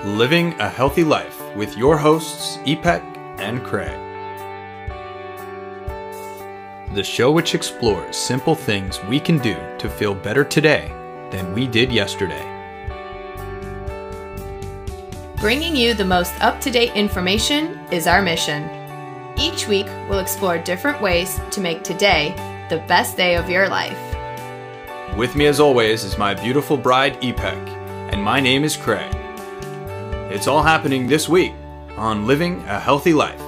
Living a Healthy Life with your hosts, Ipek and Craig. The show which explores simple things we can do to feel better today than we did yesterday. Bringing you the most up-to-date information is our mission. Each week, we'll explore different ways to make today the best day of your life. With me as always is my beautiful bride, Ipek, and my name is Craig. It's all happening this week on Living a Healthy Life.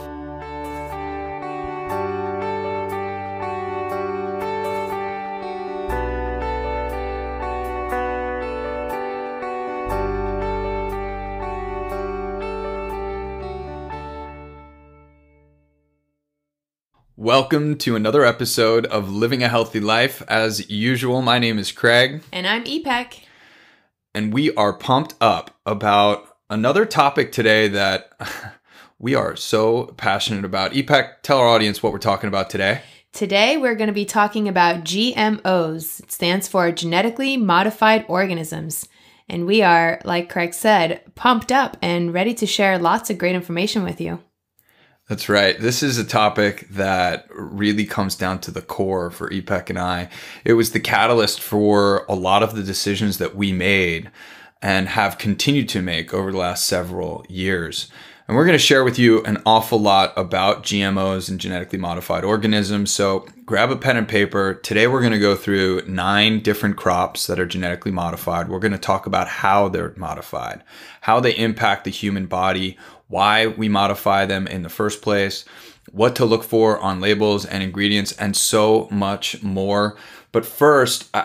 Welcome to another episode of Living a Healthy Life. As usual, my name is Craig. And I'm Ipek. And we are pumped up about another topic today that we are so passionate about. Ipek, tell our audience what we're talking about today. Today, we're going to be talking about GMOs. It stands for genetically modified organisms. And we are, like Craig said, pumped up and ready to share lots of great information with you. That's right. This is a topic that really comes down to the core for Ipek and I. It was the catalyst for a lot of the decisions that we made and have continued to make over the last several years. And we're going to share with you an awful lot about GMOs and genetically modified organisms. So grab a pen and paper. Today we're going to go through 9 different crops that are genetically modified. We're going to talk about how they're modified, how they impact the human body, why we modify them in the first place, what to look for on labels and ingredients, and so much more. But first,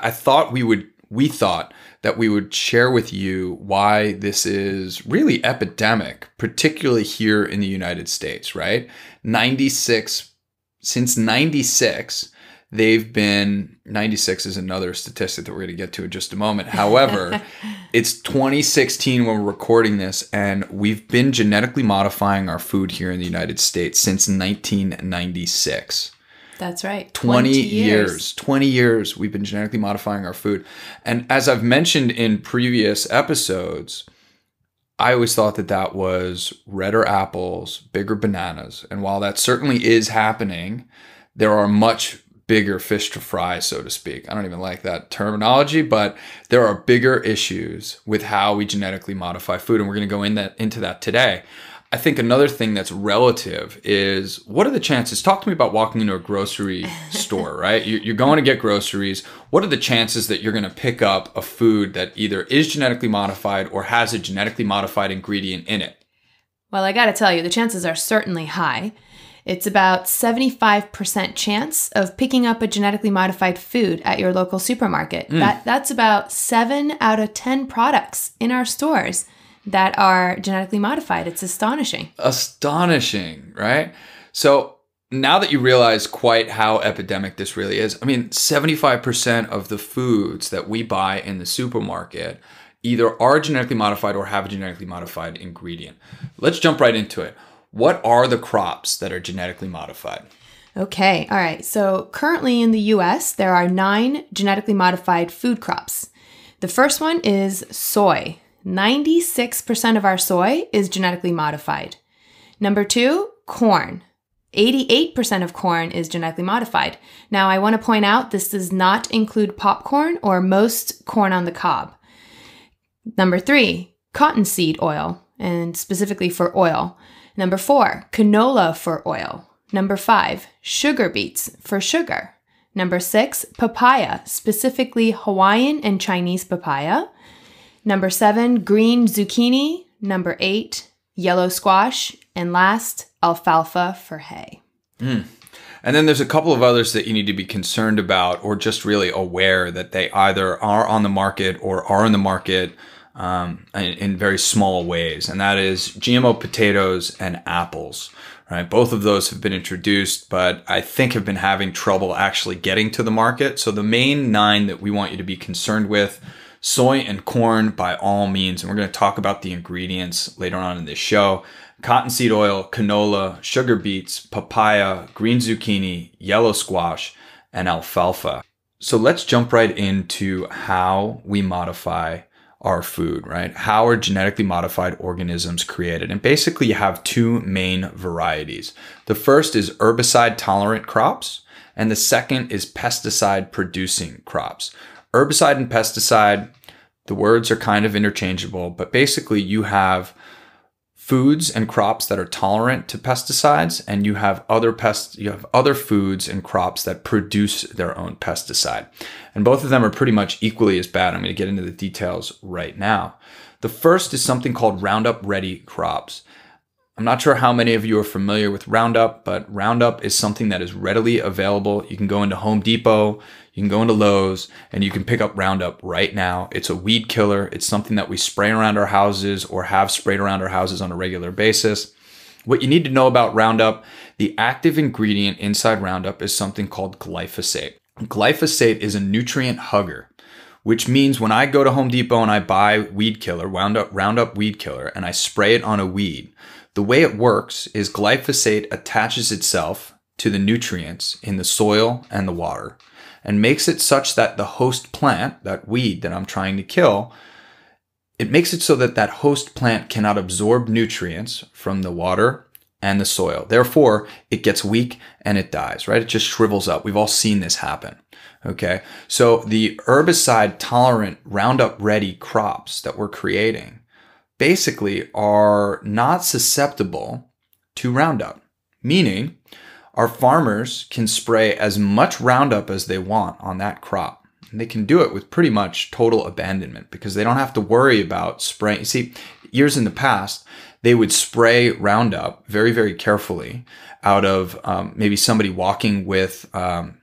we thought that we would share with you why this is really epidemic, particularly here in the United States, right? Since 96, 96 is another statistic that we're going to get to in just a moment. However, it's 2016 when we're recording this, and we've been genetically modifying our food here in the United States since 1996. That's right. 20 years. 20 years we've been genetically modifying our food. And as I've mentioned in previous episodes, I always thought that was redder apples, bigger bananas. And while that certainly is happening, there are much bigger fish to fry, so to speak. I don't even like that terminology, but there are bigger issues with how we genetically modify food. And we're going to go into that today. I think another thing that's relative is, what are the chances? Talk to me about walking into a grocery store, right? You're going to get groceries. What are the chances that you're going to pick up a food that either is genetically modified or has a genetically modified ingredient in it? Well, I got to tell you, the chances are certainly high. It's about 75% chance of picking up a genetically modified food at your local supermarket. That's about 7 out of 10 products in our stores that are genetically modified. It's astonishing. Astonishing, right? So now that you realize quite how epidemic this really is, 75% of the foods that we buy in the supermarket either are genetically modified or have a genetically modified ingredient. Let's jump right into it. What are the crops that are genetically modified? Okay, all right. So currently in the US, there are 9 genetically modified food crops. The first one is soy. 96% of our soy is genetically modified. Number 2, corn. 88% of corn is genetically modified. Now, I want to point out this does not include popcorn or most corn on the cob. Number 3, cottonseed oil, and specifically for oil. Number 4, canola for oil. Number 5, sugar beets for sugar. Number 6, papaya, specifically Hawaiian and Chinese papaya. Number 7, green zucchini. Number 8, yellow squash. And last, alfalfa for hay. And then there's a couple of others that you need to be concerned about, or just really aware that they either are on the market or are in the market in very small ways. And that is GMO potatoes and apples. Right? Both of those have been introduced, but I think have been having trouble actually getting to the market. So the main 9 that we want you to be concerned with: soy and corn, by all means. And we're going to talk about the ingredients later on in this show. Cottonseed oil, canola, sugar beets, papaya, green zucchini, yellow squash, and alfalfa. So let's jump right into how we modify our food, right? How are genetically modified organisms created? And basically you have two main varieties. The first is herbicide tolerant crops, and the second is pesticide producing crops. Herbicide and pesticide, the words are kind of interchangeable, but basically you have foods and crops that are tolerant to pesticides, and you have other foods and crops that produce their own pesticide. And both of them are pretty much equally as bad. I'm going to get into the details right now. The first is something called Roundup Ready crops. I'm not sure how many of you are familiar with Roundup, but Roundup is something that is readily available. You can go into Home Depot, you can go into Lowe's, and you can pick up Roundup right now. It's a weed killer. It's something that we spray around our houses or have sprayed around our houses on a regular basis. What you need to know about Roundup, the active ingredient inside Roundup is something called glyphosate. Glyphosate is a nutrient hugger, which means when I go to Home Depot and I buy weed killer, Roundup weed killer, and I spray it on a weed, the way it works is glyphosate attaches itself to the nutrients in the soil and the water and makes it such that the host plant, that weed that I'm trying to kill, it makes it so that that host plant cannot absorb nutrients from the water and the soil. Therefore, it gets weak and it dies, right? It just shrivels up. We've all seen this happen. Okay. So the herbicide tolerant Roundup Ready crops that we're creating basically are not susceptible to Roundup, meaning our farmers can spray as much Roundup as they want on that crop. And they can do it with pretty much total abandonment because they don't have to worry about spraying. You see, years in the past, they would spray Roundup very, very carefully out of maybe somebody walking with a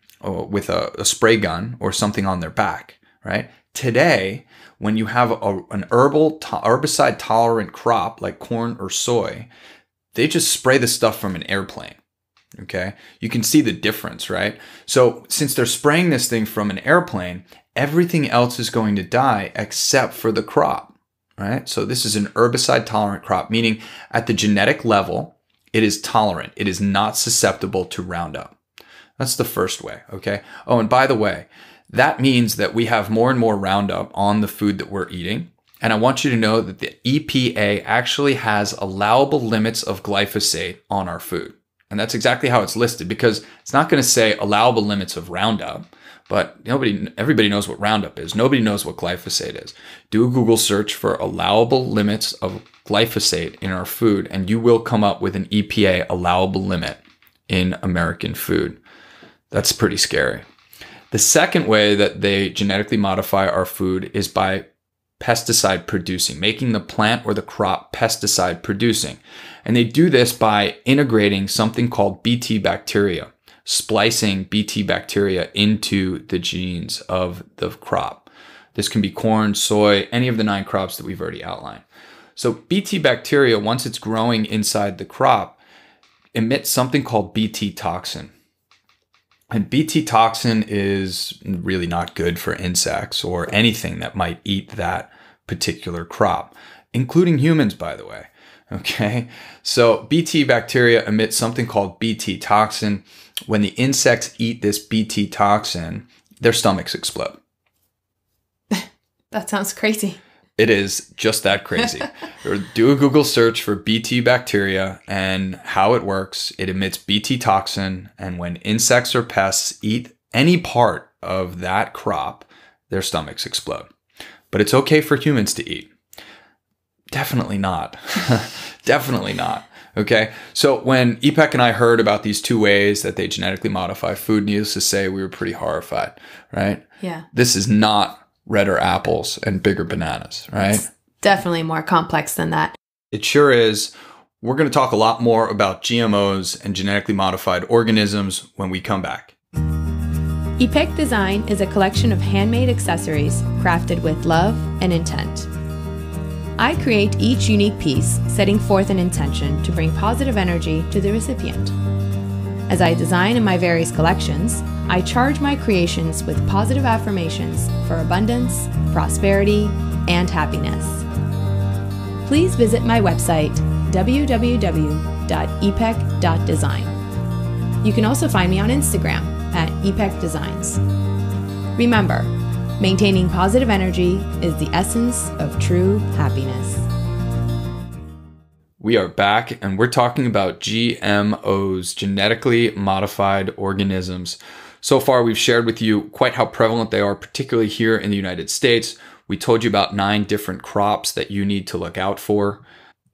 spray gun or something on their back, right? Today, when you have an herbicide tolerant crop like corn or soy, they just spray the stuff from an airplane. Okay. You can see the difference, right? So since they're spraying this thing from an airplane, everything else is going to die except for the crop, right? So this is an herbicide tolerant crop, meaning at the genetic level, it is tolerant. It is not susceptible to Roundup. That's the first way. Okay. Oh, and by the way, that means that we have more and more Roundup on the food that we're eating. And I want you to know that the EPA actually has allowable limits of glyphosate on our food. And that's exactly how it's listed, because it's not going to say allowable limits of Roundup, but everybody knows what Roundup is. Nobody knows what glyphosate is. Do a Google search for allowable limits of glyphosate in our food, and you will come up with an EPA allowable limit in American food. That's pretty scary. The second way that they genetically modify our food is by pesticide producing, making the plant or the crop pesticide producing. And they do this by integrating something called Bt bacteria, splicing Bt bacteria into the genes of the crop. This can be corn, soy, any of the 9 crops that we've already outlined. So Bt bacteria, once it's growing inside the crop, emits something called Bt toxin. And Bt toxin is really not good for insects or anything that might eat that particular crop, including humans, by the way. Okay, so Bt bacteria emit something called Bt toxin. When the insects eat this Bt toxin, their stomachs explode. That sounds crazy. It is just that crazy. Do a Google search for Bt bacteria and how it works. It emits Bt toxin, and when insects or pests eat any part of that crop, their stomachs explode. But it's okay for humans to eat. Definitely not. Definitely not. Okay. So when Ipek and I heard about these 2 ways that they genetically modify food, needless to say, we were pretty horrified, right? Yeah. This is not redder apples and bigger bananas, right? It's definitely more complex than that. It sure is. We're going to talk a lot more about GMOs and genetically modified organisms when we come back. Ipek Design is a collection of handmade accessories crafted with love and intent. I create each unique piece, setting forth an intention to bring positive energy to the recipient. As I design in my various collections, I charge my creations with positive affirmations for abundance, prosperity, and happiness. Please visit my website, www.ipek.design. You can also find me on Instagram at Ipek Designs. Remember, Maintaining positive energy is the essence of true happiness. We are back and we're talking about GMOs, genetically modified organisms. So far, we've shared with you quite how prevalent they are, particularly here in the United States. We told you about 9 different crops that you need to look out for.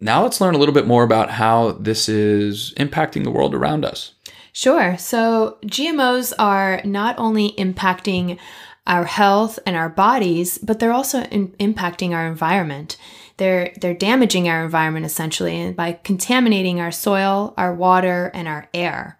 Now let's learn a little bit more about how this is impacting the world around us. Sure. So GMOs are not only impacting our health and our bodies, but they're also impacting our environment. They're damaging our environment essentially by contaminating our soil, our water, and our air.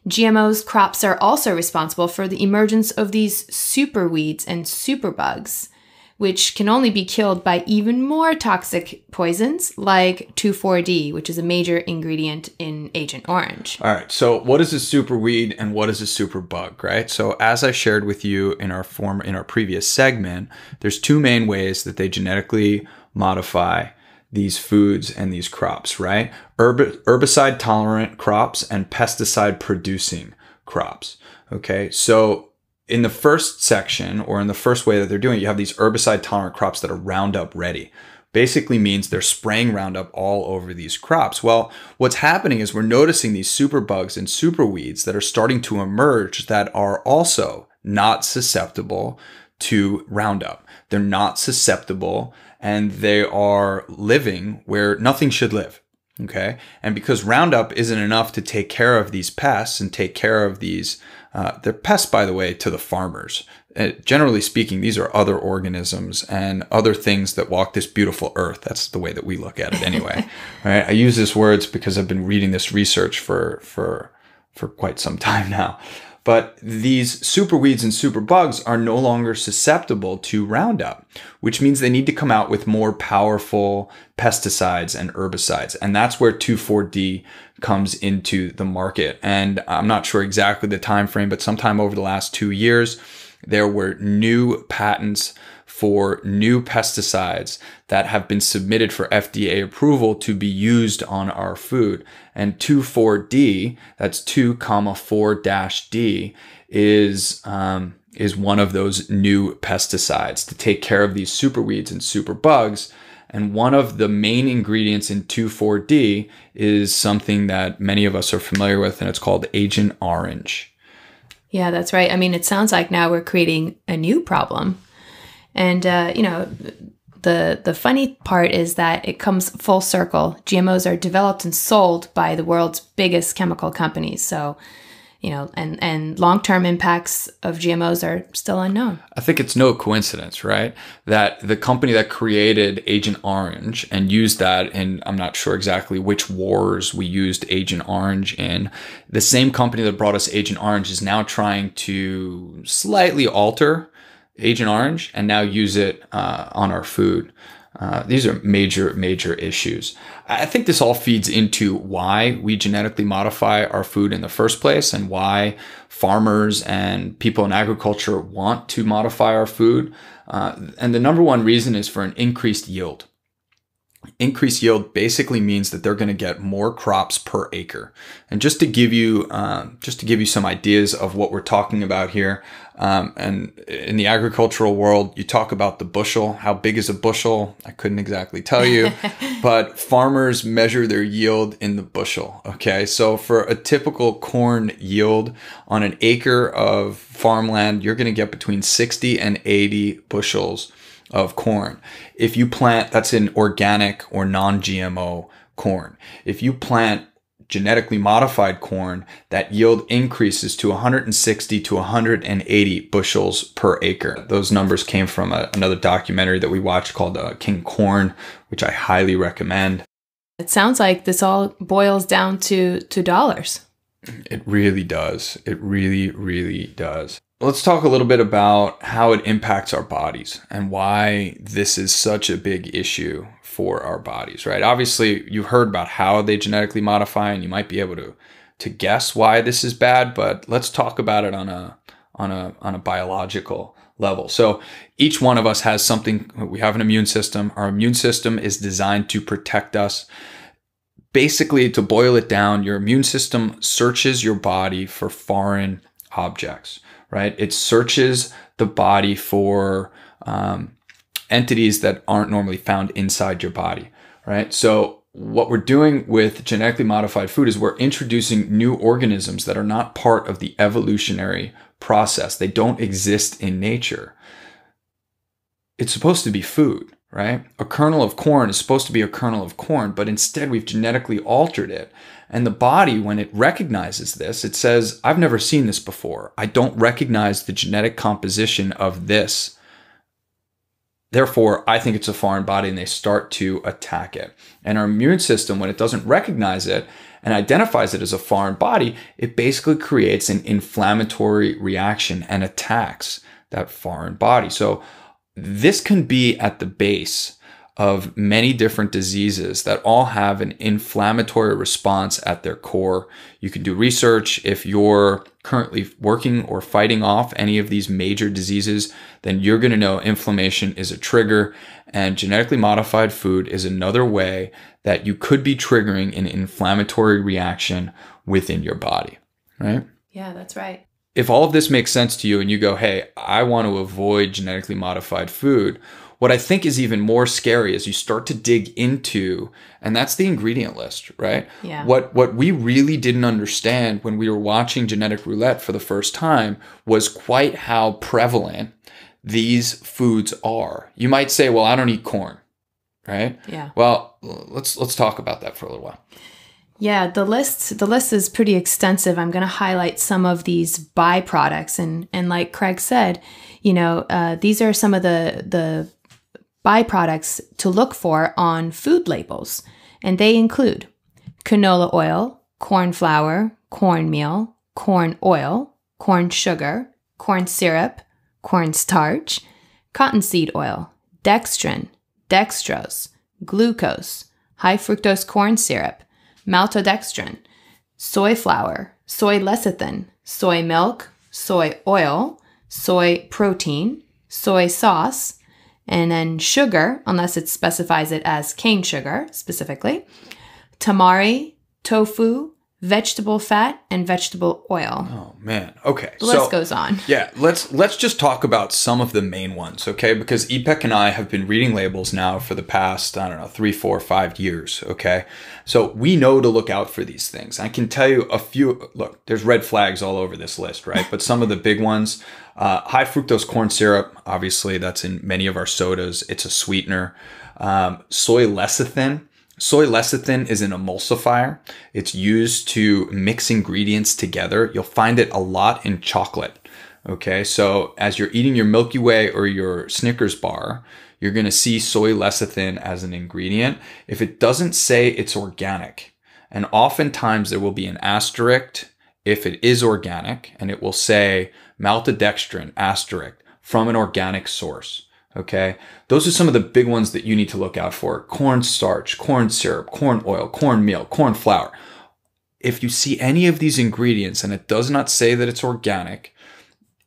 GMOs crops are also responsible for the emergence of these superweeds and superbugs, which can only be killed by even more toxic poisons like 2,4-D, which is a major ingredient in Agent Orange. All right, so what is a superweed and what is a superbug, right? So as I shared with you in our previous segment, there's 2 main ways that they genetically modify these foods and these crops, right? Herbicide tolerant crops and pesticide producing crops. Okay, so in the first section, or in the first way that they're doing it, you have these herbicide tolerant crops that are Roundup ready. Basically means they're spraying Roundup all over these crops. Well, what's happening is we're noticing these superbugs and superweeds that are starting to emerge that are also not susceptible to Roundup. They're not susceptible and they are living where nothing should live. Okay. And because Roundup isn't enough to take care of these pests and take care of these, they're pests, by the way, to the farmers. Generally speaking, these are other organisms and other things that walk this beautiful earth. That's the way that we look at it anyway. Right? I use these words because I've been reading this research for quite some time now. But these superweeds and superbugs are no longer susceptible to Roundup, which means they need to come out with more powerful pesticides and herbicides. And that's where 2,4-D comes into the market. And I'm not sure exactly the time frame, but sometime over the last 2 years, there were new patents for new pesticides that have been submitted for FDA approval to be used on our food. And 2,4-D, that's 2,4-D, is one of those new pesticides to take care of these superweeds and superbugs. And one of the main ingredients in 2,4-D is something that many of us are familiar with, and it's called Agent Orange. Yeah, that's right. I mean, it sounds like now we're creating a new problem. And, the funny part is that it comes full circle. GMOs are developed and sold by the world's biggest chemical companies. So, and long-term impacts of GMOs are still unknown. I think it's no coincidence, right? That the company that created Agent Orange and used that in, I'm not sure exactly which wars we used Agent Orange in, the same company that brought us Agent Orange is now trying to slightly alter Agent Orange and now use it on our food. These are major issues. I think this all feeds into why we genetically modify our food in the first place and why farmers and people in agriculture want to modify our food. And the number one reason is for an increased yield. Increased yield basically means that they're going to get more crops per acre. And just to give you some ideas of what we're talking about here, and in the agricultural world, you talk about the bushel. How big is a bushel? I couldn't exactly tell you, but farmers measure their yield in the bushel. Okay, so for a typical corn yield on an acre of farmland, you're going to get between 60 and 80 bushels of corn. If you plant, that's in organic or non-GMO corn. If you plant genetically modified corn, that yield increases to 160 to 180 bushels per acre. Those numbers came from another documentary that we watched called King Corn, which I highly recommend. It sounds like this all boils down to dollars. It really does. It really does. Let's talk a little bit about how it impacts our bodies and why this is such a big issue for our bodies, right? Obviously, you've heard about how they genetically modify, and you might be able to guess why this is bad, but let's talk about it on a biological level. So each one of us has something. We have an immune system. Our immune system is designed to protect us. Basically, to boil it down, your immune system searches your body for foreign objects, right? It searches the body for entities that aren't normally found inside your body, right? So what we're doing with genetically modified food is we're introducing new organisms that are not part of the evolutionary process. They don't exist in nature. It's supposed to be food, right? A kernel of corn is supposed to be a kernel of corn, but instead we've genetically altered it. And the body, when it recognizes this, it says, I've never seen this before. I don't recognize the genetic composition of this. Therefore, I think it's a foreign body, and they start to attack it. And our immune system, when it doesn't recognize it and identifies it as a foreign body, it basically creates an inflammatory reaction and attacks that foreign body. So this can be at the base of many different diseases that all have an inflammatory response at their core. You can do research. If you're currently working or fighting off any of these major diseases, then you're going to know inflammation is a trigger, and genetically modified food is another way that you could be triggering an inflammatory reaction within your body, right? Yeah, that's right. If all of this makes sense to you and you go, hey, I want to avoid genetically modified food, what I think is even more scary is you start to dig into, and that's the ingredient list, right? Yeah. What we really didn't understand when we were watching Genetic Roulette for the first time was quite how prevalent these foods are. You might say, well, I don't eat corn, right? Yeah. Well, let's talk about that for a little while. Yeah, the list is pretty extensive. I'm going to highlight some of these byproducts, and like Craig said, these are some of the byproducts to look for on food labels, and they include canola oil, corn flour, cornmeal, corn oil, corn sugar, corn syrup, corn starch, cottonseed oil, dextrin, dextrose, glucose, high fructose corn syrup, maltodextrin, soy flour, soy lecithin, soy milk, soy oil, soy protein, soy sauce, and then sugar, unless it specifies it as cane sugar specifically, tamari, tofu, vegetable fat, and vegetable oil. Oh man. Okay. The list goes on. Yeah, let's just talk about some of the main ones, okay? Because Ipek and I have been reading labels now for the past, 3, 4, 5 years, okay? So we know to look out for these things. I can tell you a few. Look, there's red flags all over this list, right? But some of the big ones, high fructose corn syrup, obviously that's in many of our sodas. It's a sweetener. Soy lecithin. Soy lecithin is an emulsifier. It's used to mix ingredients together. You'll find it a lot in chocolate. Okay, so as you're eating your Milky Way or your Snickers bar, you're going to see soy lecithin as an ingredient. If it doesn't say it's organic, and oftentimes there will be an asterisk if it is organic, and it will say maltodextrin asterisk from an organic source. Okay, those are some of the big ones that you need to look out for. Corn starch, corn syrup, corn oil, cornmeal, corn flour. If you see any of these ingredients and it does not say that it's organic,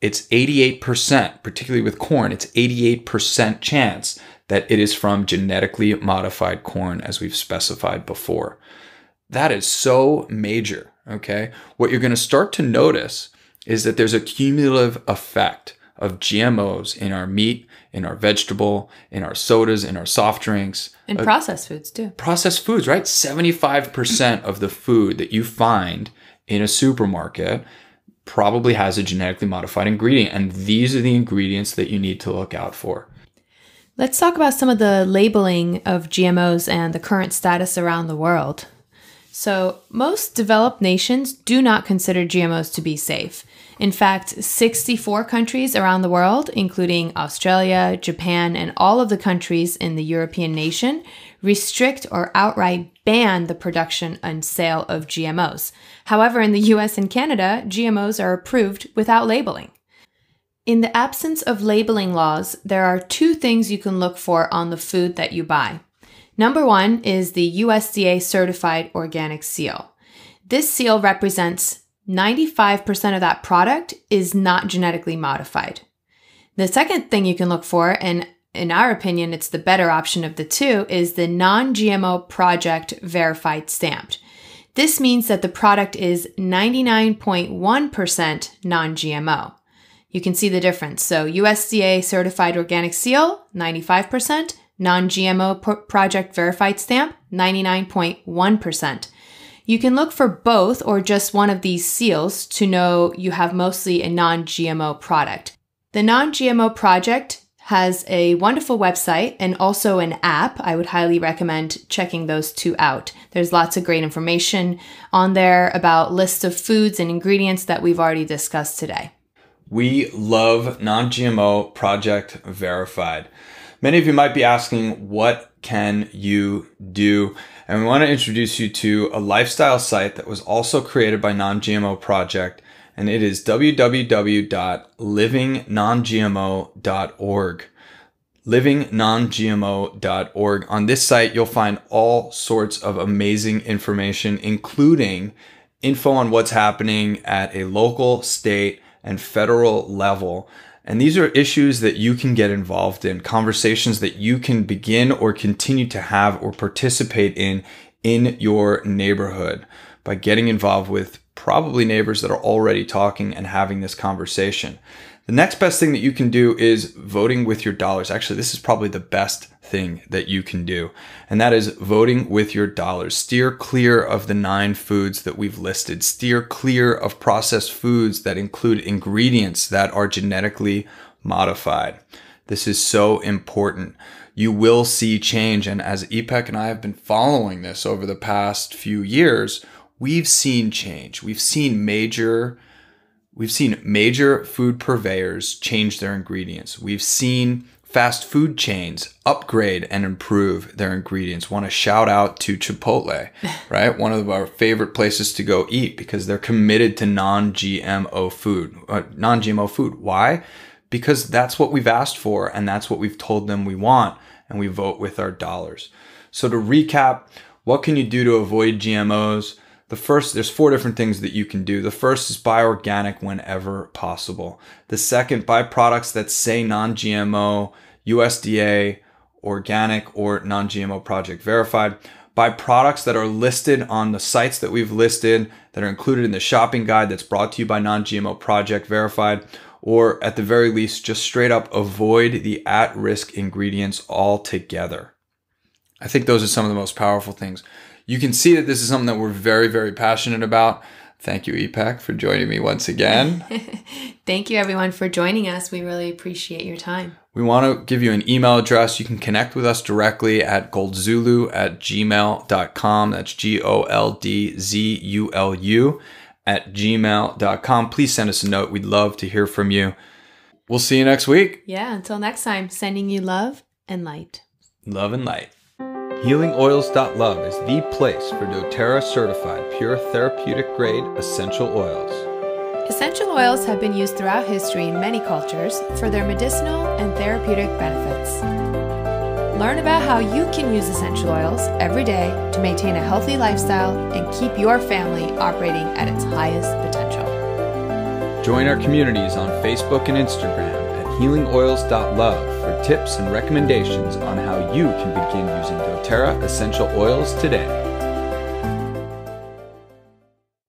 it's 88%, particularly with corn, it's 88% chance that it is from genetically modified corn, as we've specified before. That is so major, okay? What you're going to start to notice is that there's a cumulative effect of GMOs in our meat, in our vegetable, in our sodas, in our soft drinks. And processed foods too. Processed foods, right? 75% of the food that you find in a supermarket probably has a genetically modified ingredient. And these are the ingredients that you need to look out for. Let's talk about some of the labeling of GMOs and the current status around the world. So most developed nations do not consider GMOs to be safe. In fact, 64 countries around the world, including Australia, Japan, and all of the countries in the European nation, restrict or outright ban the production and sale of GMOs. However, in the US and Canada, GMOs are approved without labeling. In the absence of labeling laws, there are two things you can look for on the food that you buy. Number one is the USDA certified organic seal. This seal represents 95% of that product is not genetically modified. The second thing you can look for, and in our opinion, it's the better option of the two, is the non-GMO project verified stamped. This means that the product is 99.1% non-GMO. You can see the difference. So USDA certified organic seal, 95%, non-GMO project verified stamp, 99.1%. You can look for both or just one of these seals to know you have mostly a non-GMO product. The non-GMO project has a wonderful website and also an app. I would highly recommend checking those two out. There's lots of great information on there about lists of foods and ingredients that we've already discussed today. We love non-GMO project verified. Many of you might be asking, what can you do? And we want to introduce you to a lifestyle site that was also created by Non-GMO Project, and it is www.livingnongmo.org. livingnongmo.org. On this site, you'll find all sorts of amazing information, including info on what's happening at a local, state, and federal level. And these are issues that you can get involved in, conversations that you can begin or continue to have or participate in your neighborhood by getting involved with probably neighbors that are already talking and having this conversation. The next best thing that you can do is voting with your dollars. Actually, this is probably the best thing that you can do, and that is voting with your dollars. Steer clear of the 9 foods that we've listed. Steer clear of processed foods that include ingredients that are genetically modified. This is so important. You will see change, and as Ipek and I have been following this over the past few years, we've seen change. We've seen major food purveyors change their ingredients. We've seen fast food chains upgrade and improve their ingredients. Want to shout out to Chipotle, right? One of our favorite places to go eat because they're committed to non-GMO food. Why? Because that's what we've asked for and that's what we've told them we want, and we vote with our dollars. So to recap, what can you do to avoid GMOs? There's 4 different things that you can do. The first is buy organic whenever possible. The second, buy products that say non-GMO, USDA, organic, or non-GMO project verified. Buy products that are listed on the sites that we've listed, that are included in the shopping guide that's brought to you by non-GMO project verified, or at the very least, just straight up avoid the at-risk ingredients altogether. I think those are some of the most powerful things. You can see that this is something that we're very, very passionate about. Thank you, Ipek, for joining me once again. Thank you, everyone, for joining us. We really appreciate your time. We want to give you an email address. You can connect with us directly at goldzulu@gmail.com. That's GOLDZULU@gmail.com. Please send us a note. We'd love to hear from you. We'll see you next week. Yeah, until next time, sending you love and light. Love and light. HealingOils.love is the place for doTERRA certified pure therapeutic grade essential oils. Essential oils have been used throughout history in many cultures for their medicinal and therapeutic benefits. Learn about how you can use essential oils every day to maintain a healthy lifestyle and keep your family operating at its highest potential. Join our communities on Facebook and Instagram at HealingOils.love for tips and recommendations on how you can begin using doTERRA essential oils today.